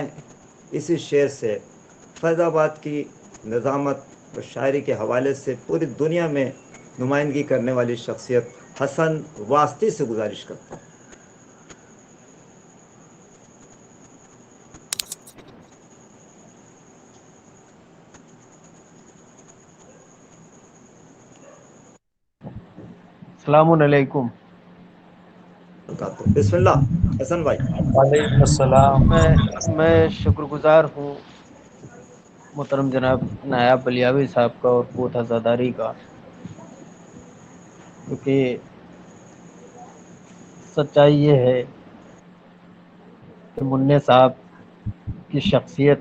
فرمائیں اسی شعر سے فیض آباد کی نظامت و شاعری کے حوالے سے پوری دنیا میں نمائندگی کرنے والی شخصیت حسن واسطی سے گزارش کرتا ہوں۔ السلام علیکم۔ بسم اللہ حسن بھائی۔ وعلیکم السلام۔ میں شکر گزار ہوں محترم جناب نایاب بلیاوی صاحب کا اور کوت ہزاداری کا، کیونکہ سچائی یہ ہے کہ منع صاحب کی شخصیت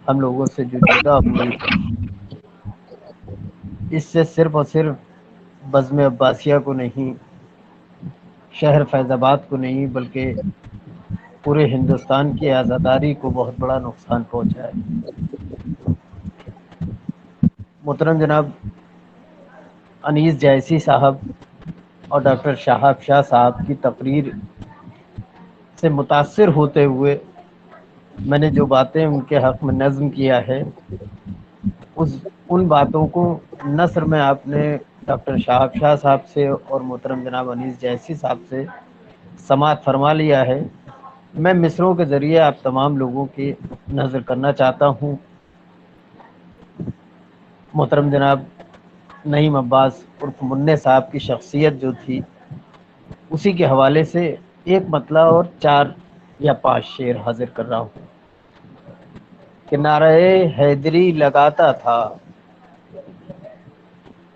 ہم لوگوں سے جو جدا ہوئی، اس سے صرف اور صرف بزم عباسیہ کو نہیں، شہر فیض آباد کو نہیں، بلکہ پورے ہندوستان کی آزاداری کو بہت بڑا نقصان پہنچا ہے۔ محترم جناب انیس جیسی صاحب اور ڈاکٹر شہاب شاہ صاحب کی تقریر سے متاثر ہوتے ہوئے میں نے جو باتیں ان کے حق میں نظم کیا ہے، ان باتوں کو نثر میں آپ نے ڈاکٹر شہاب شاہ صاحب سے اور محترم جناب انیس جیسی صاحب سے سماعت فرما لیا ہے۔ میں مصروں کے ذریعے آپ تمام لوگوں کی نظر کرنا چاہتا ہوں۔ محترم جناب نعیم عباس عرف منع صاحب کی شخصیت جو تھی، اسی کے حوالے سے ایک مطلع اور 4 یا 5 شعر حاضر کر رہا ہوں کہ نعرہ حیدری لگاتا تھا،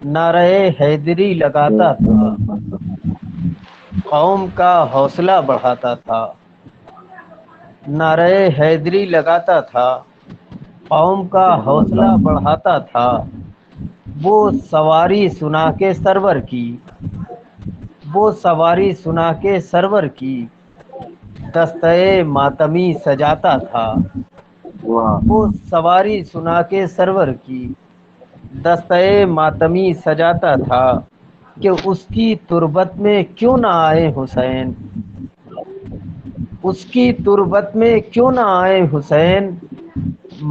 نعرہ حیدری لگاتا تھا، قوم کا حوصلہ بڑھاتا تھا، نعرہ حیدری لگاتا تھا، قوم کا حوصلہ بڑھاتا تھا، وہ سواری سنا کے سرور کی، وہ سواری سنا کے سرور کی، دستہ ماتمی سجاتا تھا، وہ سواری سنا کے سرور کی، دستہ ماتمی سجاتا تھا، کہ اس کی تربت میں کیوں نہ آئے حسین، اس کی تربت میں کیوں نہ آئے حسین،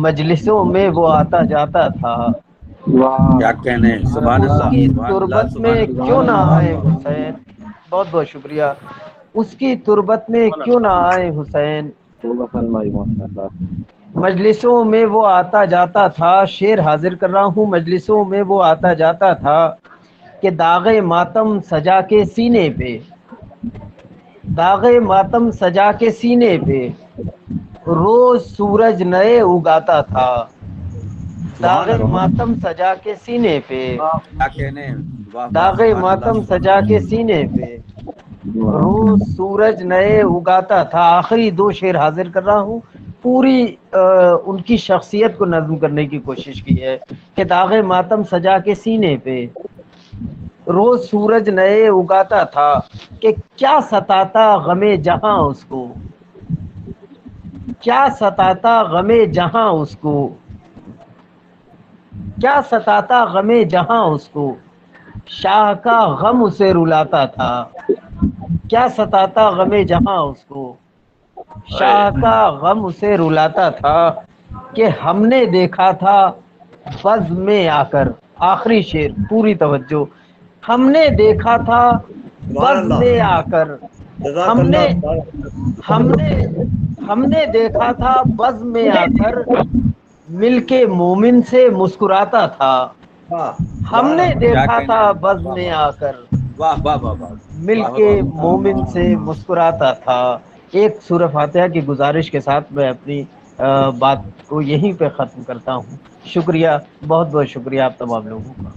مجلسوں میں وہ آتا جاتا تھا، کیا کہنے، سبحان اس اللہ، کی سبحان اللہ، تربت میں سبحان اللہ۔ کیوں نہ آئے حسین، بہت بہت شکریہ، اس کی تربت میں کیوں نہ آئے حسین، مجلسوں میں وہ آتا جاتا تھا، شعر حاضر کر رہا ہوں، مجلسوں میں وہ آتا جاتا تھا، کہ داغ ماتم سجا کے سینے پہ، داغ ماتم سجا کے سینے پہ، روز سورج نئے اگاتا تھا، داغ ماتم سجا کے سینے پہ، کیا کہنے، واہ واہ، داغ سبحان اللہ، ماتم سبحان سجا کے اللہ۔ سینے پہ، روز سورج نئے اگاتا تھا۔ آخری 2 شعر حاضر کر رہا ہوں، پوری ان کی شخصیت کو نظم کرنے کی کوشش کی ہے کہ داغ ماتم سجا کے سینے پہ، روز سورج نئے اگاتا تھا، کہ کیا ستاتا غم جہاں اس کو، کیا ستاتا غم جہاں اس کو، کیا ستاتا غم جہاں اس کو، شاہ کا غم اسے رلاتا تھا، کیا ستاتا غم جہاں اس کو، شاہ کا غم اسے رلاتا تھا، کہ ہم نے دیکھا تھا بزم میں آ کر، آخری شعر پوری توجہ، ہم نے دیکھا تھا سبحان بزم اللہ، میں آ کر، جزاک ہم نے اللہ۔ ہم نے ہم نے دیکھا تھا بزم میں آ کر، مل کے مومن سے مسکراتا تھا، ہم نے کیا دیکھا کہنے، تھا واہ بزم واہ میں واہ، آ کر، واہ واہ واہ واہ، مل واہ کے واہ۔ مومن سے مسکراتا تھا۔ ایک سورہ فاتحہ کی گزارش کے ساتھ میں اپنی بات کو یہیں پہ ختم کرتا ہوں۔ شکریہ، بہت بہت شکریہ آپ تمام لوگوں کا۔